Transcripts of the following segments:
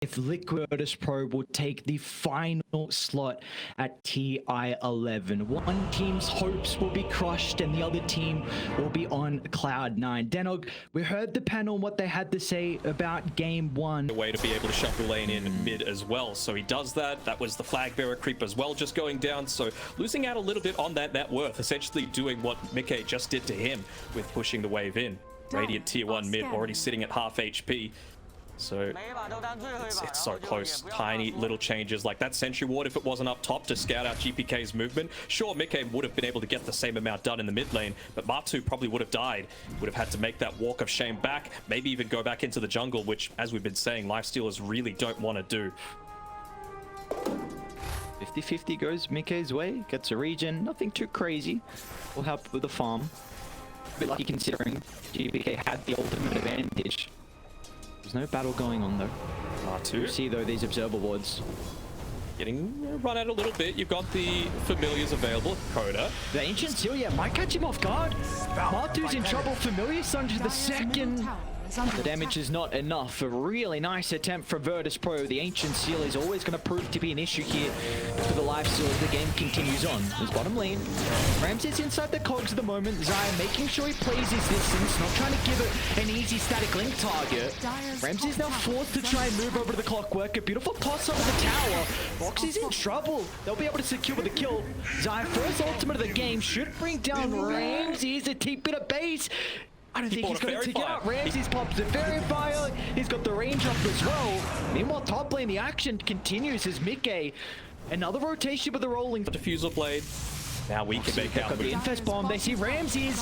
if Virtus.Pro will take the final slot at TI11. One team's hopes will be crushed and the other team will be on cloud 9. Denog, we heard the panel, what they had to say about game one. A way to be able to shuffle lane in mid as well. So he does that. That was the flag bearer creep as well, just going down. So losing out a little bit on that net worth, essentially doing what Mickey just did to him with pushing the wave in. Radiant tier 1 mid already sitting at half HP. So it's so close. Tiny little changes like that sentry ward, if it wasn't up top to scout out GPK's movement, sure, Mickey would have been able to get the same amount done in the mid lane, but Matu probably would have died. Would have had to make that walk of shame back, maybe even go back into the jungle, which, as we've been saying, lifestealers really don't want to do. 50-50 goes Mickey's way, gets a regen, nothing too crazy. Will help with the farm. A bit lucky considering GPK had the ultimate advantage. There's no battle going on though. R2. You see though these observer wards. Getting run out a little bit. You've got the familiars available. Coda. The Ancient Seal, yeah, might catch him off guard. Matu's in trouble. Familiar Sun's the second. The damage is not enough. A really nice attempt from Virtus.Pro. The Ancient Seal is always going to prove to be an issue here for the lifesteal as the game continues on. His bottom lane. Ramses inside the cogs at the moment. Zaya making sure he plays his distance, not trying to give it an easy static link target. Ramses now forced to try and move over to the clockwork. A beautiful toss up of the tower. Foxy's in trouble. They'll be able to secure the kill. Zaya first ultimate of the game should bring down Ramses. A TP to base. I don't think he's going to take it out. Ramses pops the Fairy Fire. He's got the range up as well. Meanwhile, top lane, the action continues as Mickey. Another rotation with the rolling. The diffusal blade. Now we can make out the Infest Bomb. They see Ramses.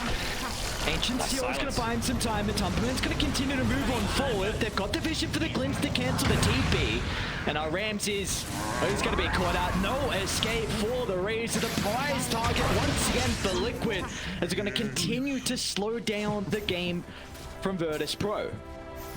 Ancient Seal is going to buy him some time. And Tumperman's going to continue to move on forward. They've got the vision for the glimpse to cancel the TP. And now Ramses, he's going to be caught out. No escape for the Rays. The prize target once again for Liquid, as they're going to continue to slow down the game from Virtus.Pro.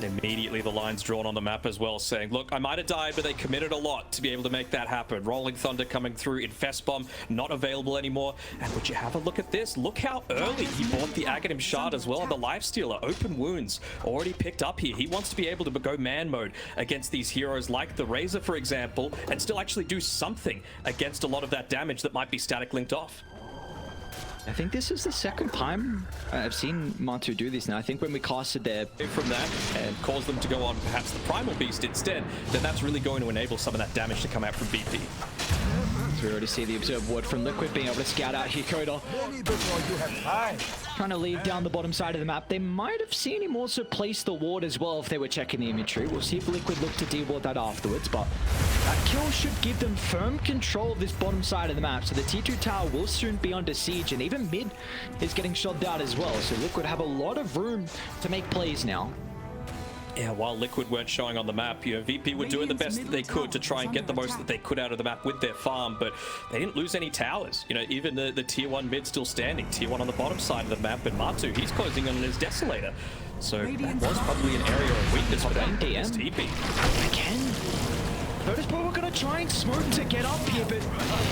Immediately the line's drawn on the map as well, saying, look, I might have died, but they committed a lot to be able to make that happen. Rolling Thunder coming through, Infest Bomb not available anymore. And would you have a look at this? Look how early he bought the Aghanim Shard as well. The Lifestealer, open wounds, already picked up here. He wants to be able to go man mode against these heroes like the Razor, for example, and still actually do something against a lot of that damage that might be static linked off. I think this is the second time I've seen Matu do this now. I think when we casted there from that and cause them to go on perhaps the Primal Beast instead, then that's really going to enable some of that damage to come out from BP. So we already see the Observe Ward from Liquid being able to scout out here, Coda. Trying to leave down the bottom side of the map. They might have seen him also place the ward as well if they were checking the inventory. We'll see if Liquid look to deward that afterwards, but that kill should give them firm control of this bottom side of the map. So the T2 tower will soon be under siege, and even mid is getting shot down as well. So Liquid have a lot of room to make plays now. Yeah, while Liquid weren't showing on the map, you know, VP were doing the best that they could to try and get the most that they could out of the map with their farm, but they didn't lose any towers. You know, even the tier 1 mid still standing. Tier 1 on the bottom side of the map, and Matu, he's closing on his Desolator. So that was probably an area of weakness for them. TP. Again. Virtus.Pro are going to try and smoke to get up here, but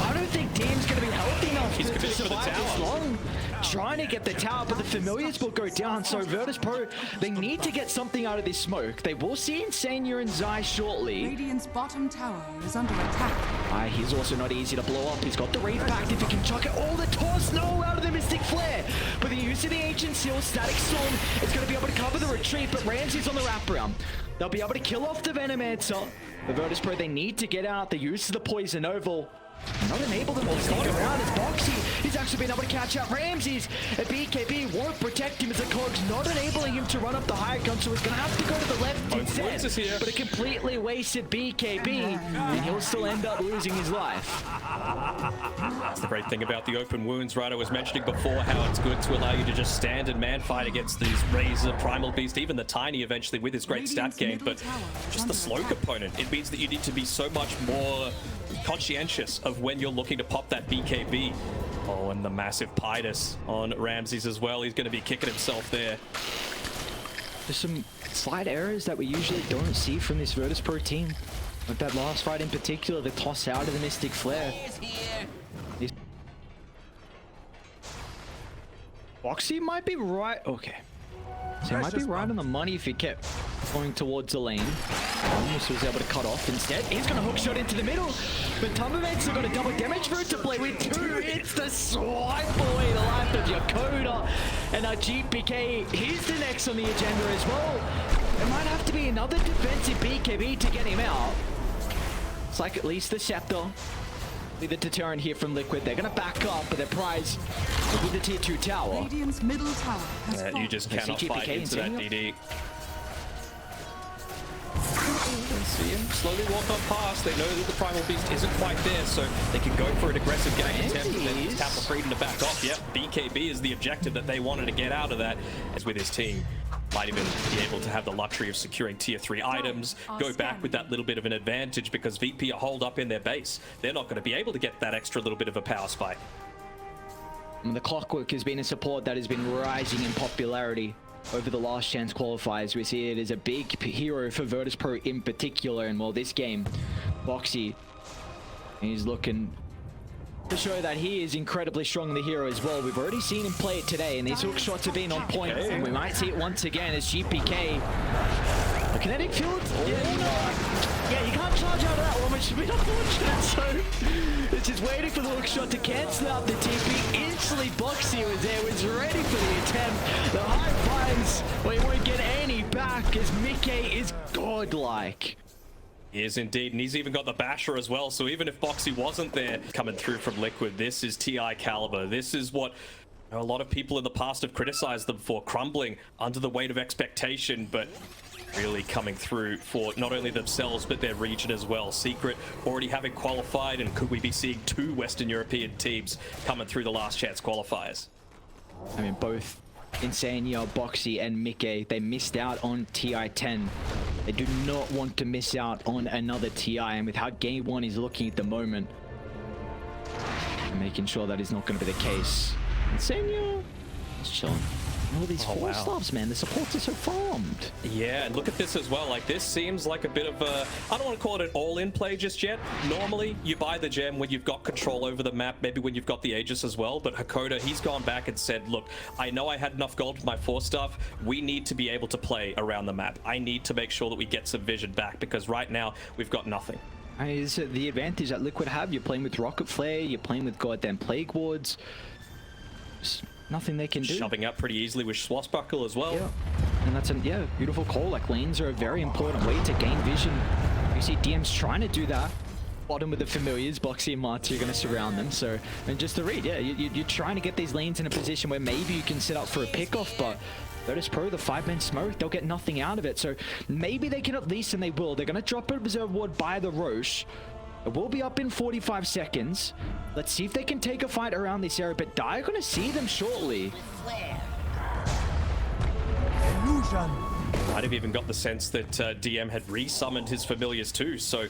I don't think Dan's going to be healthy enough to survive this long. Trying to get the tower, but the familiars will go down. So Virtus.Pro, they need to get something out of this smoke. They will see Insania and Zai shortly. Radiant's bottom tower is under attack. He's also not easy to blow up. He's got the Wraith Pact if he can chuck it. Oh, the toss, no, out of the Mystic Flare. But the use of the Ancient Seal, Static Storm is going to be able to cover the retreat, but Ramsey's on the wraparound. They'll be able to kill off the Venomancer. The Virtus.Pro, they need to get out. The use of the Poison Oval not enable them to stick around as Boxy. He's actually been able to catch out Ramses. And BKB won't protect him as the Cog's not enabling him to run up the high ground, so he's going to have to go to the left instead. But a completely wasted BKB, and he'll still end up losing his life. That's the great thing about the open wounds, right? I was mentioning before how it's good to allow you to just stand and man fight against these Razor, Primal Beast, even the Tiny eventually with his great stat game, but just the slow component. It means that you need to be so much more conscientious of when you're looking to pop that BKB. Oh, and the massive Pidus on Ramses as well. He's going to be kicking himself there. There's some slight errors that we usually don't see from this Virtus.Pro team. Like that last fight in particular, the toss out of the Mystic Flare. Boxy might be right. Okay. So he might be right on the money if he kept going towards the lane. Almost was able to cut off instead. He's going to hook shot into the middle. But Tumberman's still got a double damage for it to play with. 2 hits to swipe away the life of Yakoda. And our GPK, he's the next on the agenda as well. It might have to be another defensive BKB to get him out. It's like at least the Scepter. The deterrent here from Liquid. They're going to back up, but their prize with the tier 2 tower. Radiant's middle tower has fallen. You just cannot fight into that DD. See him slowly walk on past. They know that the Primal Beast isn't quite there, so they can go for an aggressive gang attempt and then tap the freedom to back off. Yep, BKB is the objective that they wanted to get out of that, as with his team might even be able to have the luxury of securing tier 3 items, go back with that little bit of an advantage because VP are holed up in their base. They're not going to be able to get that extra little bit of a power spike. And the Clockwork has been a support that has been rising in popularity over the last chance qualifiers. We see it as a big hero for Virtus.Pro in particular, and well, this game, Boxy, he's looking to show that he is incredibly strong, the hero as well. We've already seen him play it today, and these hook shots have been on point, and we might see it once again as GPK. A kinetic field? Yeah, you can't charge out of that one, which is a bit unfortunate, so it's just waiting for the hook shot to cancel out the TP. Instantly, Boxy was there, was ready for the attempt. The high finds, well, he won't get any back as Mickey is godlike. He is indeed, and he's even got the basher as well, so even if Boxy wasn't there coming through from Liquid, this is TI caliber. This is what a lot of people in the past have criticized them for, crumbling under the weight of expectation, but really coming through for not only themselves but their region as well. Secret already having qualified, and could we be seeing 2 Western European teams coming through the last chance qualifiers? I mean, both Insania, Boxy, and Mickey, they missed out on TI10. They do not want to miss out on another TI, and with how game 1 is looking at the moment, making sure that is not going to be the case. Insania, just chilling. All these 4 slabs, man, the supports are so farmed. Yeah, and look at this as well. Like, this seems like a bit of a, I don't want to call it an all-in play just yet. Normally, you buy the gem when you've got control over the map, maybe when you've got the Aegis as well. But Hakoda, he's gone back and said, look, I know I had enough gold with my 4 stuff. We need to be able to play around the map. I need to make sure that we get some vision back, because right now, we've got nothing. Is the advantage that Liquid have? You're playing with Rocket Flare, you're playing with goddamn Plague Wards. Just nothing they can do. Shoving up pretty easily with Swashbuckle as well. Yeah. And that's a beautiful call. Like, lanes are a very important way to gain vision. You see DM's trying to do that. Bottom with the familiars, Boxy and Marty are going to surround them. So, and just to read, you're trying to get these lanes in a position where maybe you can set up for a pickoff, but Virtus.Pro, the 5-man smoke, they'll get nothing out of it. So maybe they can at least, and they will. They're going to drop a Observe Ward by the Roche. It will be up in 45 seconds. Let's see if they can take a fight around this area, but Dire are going to see them shortly. Illusion. Might have even got the sense that DM had re-summoned his familiars too, so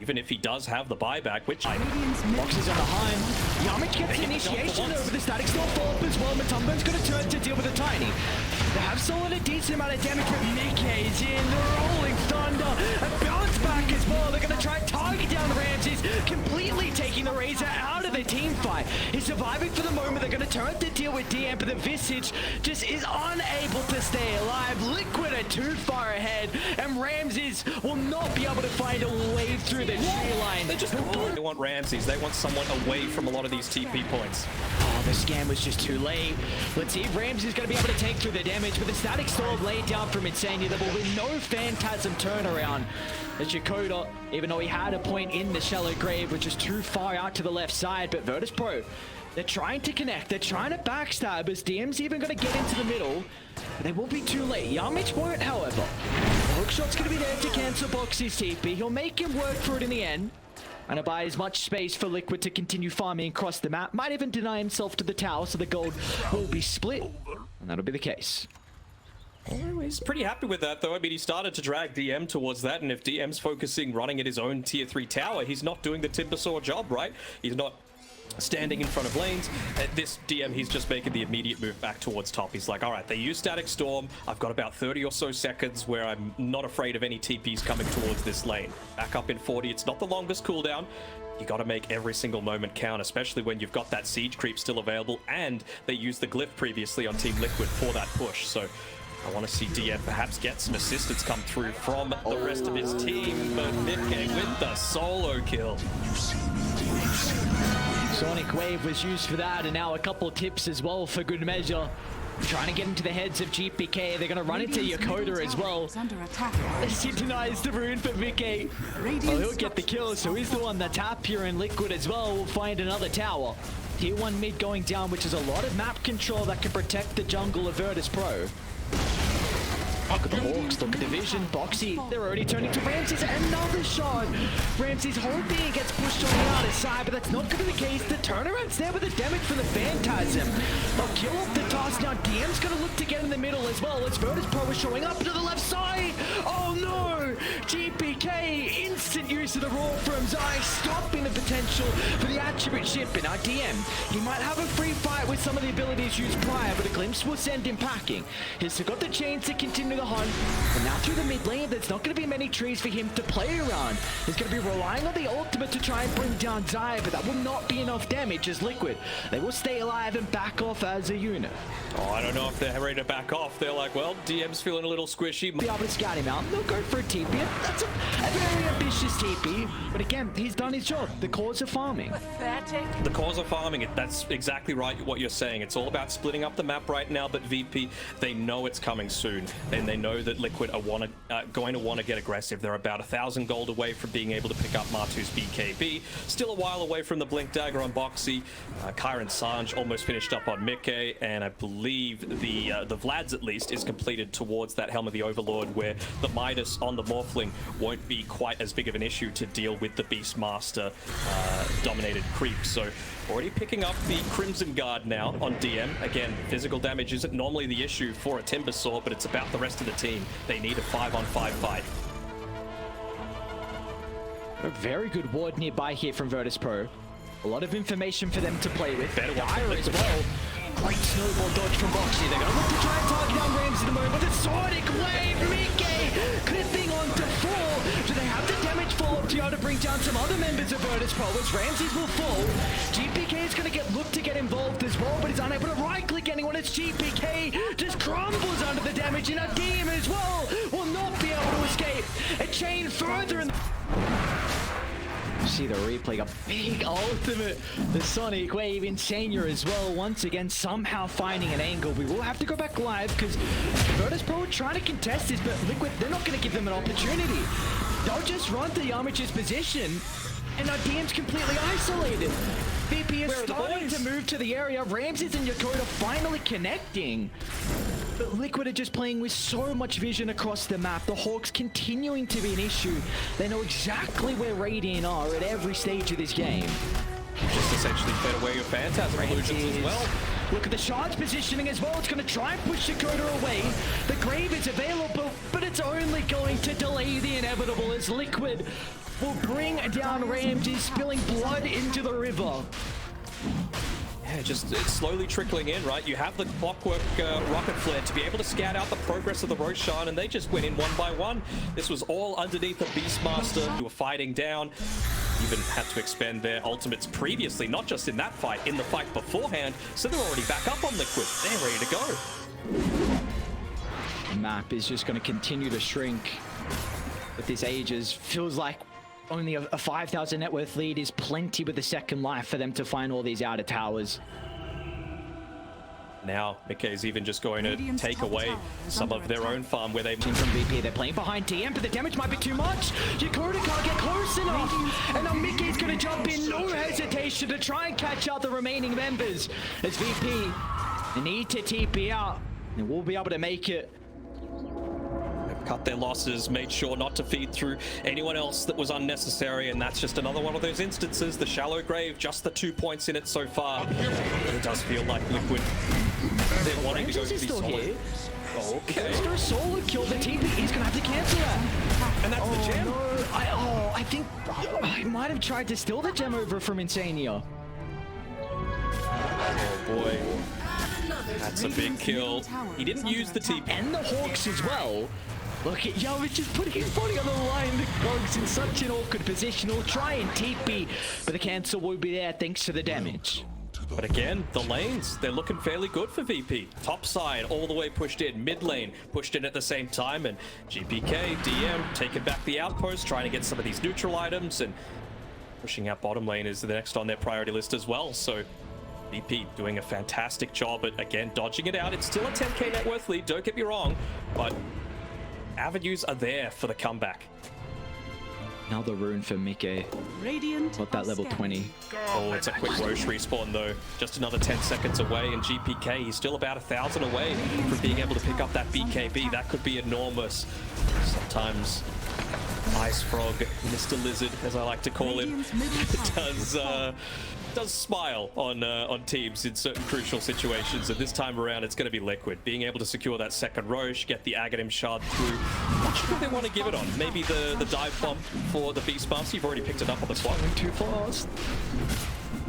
even if he does have the buyback, which Boxes on behind. Yamich gets the initiation over the static storm follow-up as well. Matumba's going to turn to deal with the Tiny. They have sold a decent amount of damage, but Mickey's in the Rolling Thunder. A bounce back as well. They're going to try and target down Ramses, completely taking the Razor out of the team fight. He's surviving for the moment. They're going to turn to deal with DM, but the Visage just is unable to stay alive. Liquid are too far ahead, and Ramses will not be able to find a way through the tree line. They want Ramses. They want someone away from a lot of these TP points. Oh, the scan was just too late. Let's see if Ramses is going to be able to take through the damage with the static storm laid down from Insania. There will be no Phantasm turnaround. As Yakoda, even though he had a point in the shallow grave, which is too far out to the left side, but Virtus.Pro, they're trying to connect. They're trying to backstab as DM's even going to get into the middle. But they will be too late. Yamich won't, however. The hookshot's going to be there to cancel Boxy's TP. He'll make him work for it in the end. And buy as much space for Liquid to continue farming across the map. Might even deny himself to the tower, so the gold will be split. And that'll be the case. Oh, he's pretty happy with that, though. I mean, he started to drag DM towards that, and if DM's focusing running at his own tier 3 tower, he's not doing the Timbersaw job, right? He's not standing in front of lanes. At this DM, he's just making the immediate move back towards top. He's like, all right, they use Static Storm. I've got about 30 or so seconds where I'm not afraid of any TPs coming towards this lane. Back up in 40. It's not the longest cooldown. You got to make every single moment count, especially when you've got that siege creep still available, and they used the glyph previously on Team Liquid for that push. So I want to see DM perhaps get some assistance come through from the rest of his team, but Mitke with the solo kill. Sonic Wave was used for that, and now a couple tips as well for good measure. Trying to get into the heads of GPK. They're going to run into Yokota as well. She denies the rune for Mickey. Well, he'll get the kill, so he's the one that's happier, and Liquid as well will find another tower. Tier 1 mid going down, which is a lot of map control that can protect the jungle of Virtus.Pro. Look at the Hawks, look at the vision. Boxy, they're already turning to Ramses. Another shot. Ramses hoping he gets pushed on the outer side, but that's not going to be the case. The turnaround's there with the damage from the Phantasm. They'll kill off the toss. Now DM's going to look to get in the middle as well. As Virtus.Pro is showing up to the left side. Oh no! GPK, instant use of the roar from Zai, stopping the potential for the attribute ship. And now DM, he might have a free fight with some of the abilities used prior, but a glimpse will send him packing. He's got the chance to continue the hunt, and now through the mid lane, there's not going to be many trees for him to play around. He's going to be relying on the ultimate to try and bring down Zai, but that will not be enough damage as Liquid. They will stay alive and back off as a unit. Oh, I don't know if they're ready to back off. They're like, well, DM's feeling a little squishy. Be able to scout him out. They'll go for a TP. That's a very ambitious TP, but again, he's done his job. The cause of farming. The cause of farming, that's exactly right what you're saying. It's all about splitting up the map right now, but VP, they know it's coming soon, and they know that Liquid are going to want to get aggressive. They're about 1,000 gold away from being able to pick up Martu's BKB. Still a while away from the Blink Dagger on Boxy. Kyron Sanj almost finished up on Mickey, and I believe the Vlad's at least is completed towards that Helm of the Overlord, where the Midas on the Morphling won't be quite as big of an issue to deal with the Beastmaster dominated creep. So already picking up the Crimson Guard now on DM. Again, physical damage isn't normally the issue for a Timbersaw, but it's about the rest of the team. They need a 5-on-5 fight. A very good ward nearby here from Virtus.Pro. A lot of information for them to play with. Better Dire as well. Great snowball dodge from Boxy. They're going to look to try and target down Rams at the moment, but the Sonic Wave, Mickey clipping onto 4. Do they have the damage follow-up to be able to bring down some other members of Virtus.Pro as Ramses will fall? GPK is going to look to get involved as well, but he's unable to right-click anyone as GPK just crumbles under the damage, and a DM as well will not be able to escape. A chain further in see the replay, a big ultimate. The Sonic Wave, Insania as well, once again somehow finding an angle. We will have to go back live because Virtus.Pro are trying to contest this, but Liquid, they're not going to give them an opportunity. They'll just run to Yamacha's position, and our DM's completely isolated. VP is starting to move to the area. Ramses and Yokota finally connecting. But Liquid are just playing with so much vision across the map. The Hawks continuing to be an issue. They know exactly where Radiant are at every stage of this game. Just essentially fed away your Phantasm illusions as well. Look at the Shard's positioning as well. It's going to try and push Yokota away. The Grave is available, but it's only going to delay the inevitable as Liquid will bring down Ramses, spilling blood into the river. Yeah, just it's slowly trickling in, right? You have the clockwork rocket flare to be able to scout out the progress of the Roshan, and they just went in one by one. This was all underneath the Beastmaster who were fighting down. Even had to expend their ultimates previously, not just in that fight, in the fight beforehand. So they're already back up on Liquid. They're ready to go. The map is just going to continue to shrink with this Aegis. Feels like only a 5,000 net worth lead is plenty with the second life for them to find all these outer towers. Now, Mickey's even just going to take away some of their own farm where they... From VP, they're playing behind TM, but the damage might be too much. Yokota can't get close enough. And now Mickey's going to jump in, no hesitation, to try and catch out the remaining members. As VP, they need to TP out, and we'll be able to make it. Cut their losses, made sure not to feed through anyone else that was unnecessary, and that's just another one of those instances. The shallow grave, just the 2 points in it so far. But it does feel like Liquid, they're wanting to go to be solid. Here. Okay. Goes for a solo kill. The TP is going to have to cancel that. And that's the gem. No. I think I might have tried to steal the gem over from Insania. Oh boy. That's a big kill. He didn't use the TP. And the Hawks as well. Look at Yovich just putting his body on the line. The Cogs in such an awkward position. He'll try and TP, but the cancel will be there thanks to the damage. But again, the lanes, they're looking fairly good for VP. Top side, all the way pushed in. Mid lane, pushed in at the same time. And GPK, DM, taking back the outpost, trying to get some of these neutral items. And pushing out bottom lane is the next on their priority list as well. So VP doing a fantastic job at, again, dodging it out. It's still a 10k net worth lead, don't get me wrong. But avenues are there for the comeback. Another rune for Mickey. Radiant Got that level 20. Oh, it's a quick Roche respawn though. Just another 10 seconds away, and GPK, he's still about 1,000 away from being able to pick up that BKB. That could be enormous. Sometimes Ice Frog, Mr. Lizard, as I like to call him, does smile on teams in certain crucial situations, and this time around it's going to be Liquid. Being able to secure that second Roche, get the Aghanim shard through. Not sure who they want to give it on. Maybe the dive bomb for the Beast Master. You've already picked it up on the clock. Too fast.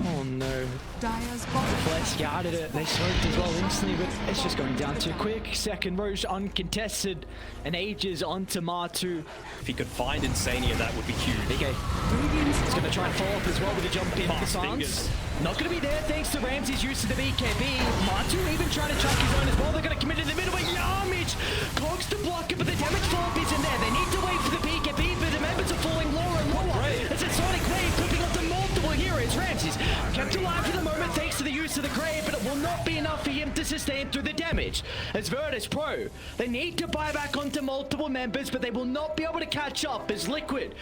Oh no. Dire's bottom Flesh guarded it. They smoked as well instantly, but it's just going down too quick. Second Roche uncontested, and Ages onto Martu. If he could find Insania, that would be huge. Okay. He's going to try and follow up as well with a jump in. Fast The fingers. Sans. Not going to be there thanks to Ramsey's use of the BKB. Martu even trying to chuck his own as well. They're going to commit in the middle, but Yamage clogs to block it, but the damage follow-up isn't there. They need to wait for the BKB, but the members are falling lower and lower. As a Sonic Wave flipping onto multiple heroes. Ramsey's kept alive for the moment thanks to the use of the Grave, but it will not be enough for him to sustain through the damage. As Virtus.Pro, they need to buy back onto multiple members, but they will not be able to catch up as Liquid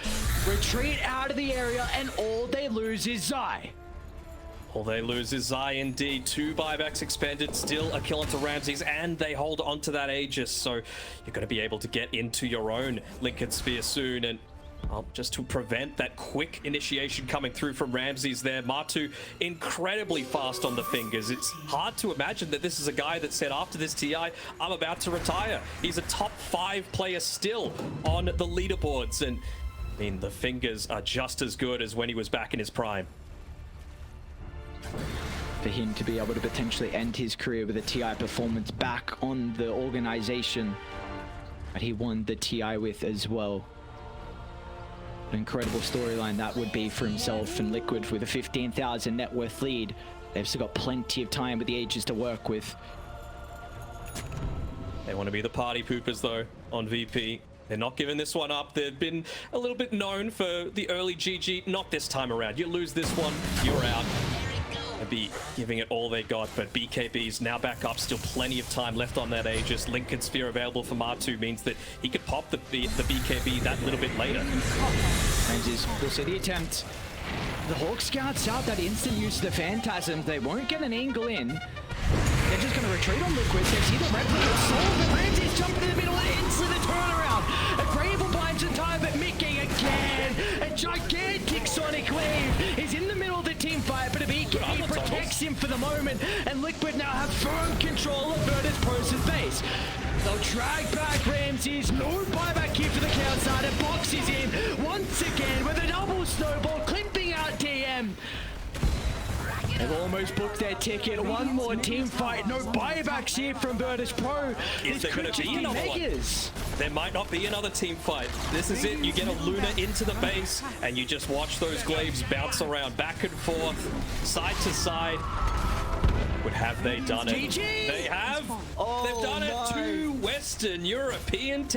retreat out of the area, and all they lose is Zai. All they lose is Zai indeed. 2 buybacks expended, still a kill onto Ramses, and they hold onto that Aegis. So you're going to be able to get into your own Lincoln Sphere soon, and just to prevent that quick initiation coming through from Ramses there. Martu incredibly fast on the fingers. It's hard to imagine that this is a guy that said after this TI, I'm about to retire. He's a top 5 player still on the leaderboards, and I mean, the fingers are just as good as when he was back in his prime. For him to be able to potentially end his career with a TI performance back on the organization that he won the TI with as well. An incredible storyline that would be for himself and Liquid with a 15,000 net worth lead. They've still got plenty of time with the Ages to work with. They want to be the party poopers though on VP. They're not giving this one up. They've been a little bit known for the early GG. Not this time around. You lose this one, you're out. They'll be giving it all they got, but BKB's now back up. Still plenty of time left on that Aegis. Lincoln Sphere available for Martu means that he could pop the BKB that little bit later. Rangers will see the attempt. The Hawk Scouts out that instant use of the Phantasm. They won't get an angle in. They're just going to retreat on Liquid. They see the replicate soul, but Ramsey's jumping in the middle and into the turnaround. A Gravel binds in time, but Mickey again. A gigantic Sonic Wave is in the middle of the team fight, but a BKB protects him for the moment, and Liquid now have firm control of Virtus.Pro's base. They'll drag back Ramses. No buyback here for the Cloud side, and Box is in once again with a double snowball, clipping out DM. They've almost booked their ticket. One more team fight. No buybacks here from Virtus.Pro. Is there going to be another one? There might not be another team fight. This is it. You get a Luna into the base, and you just watch those glaives bounce around back and forth, side to side. But have they done it? GG! They have. Oh, They've done it. no. 2 Western European teams.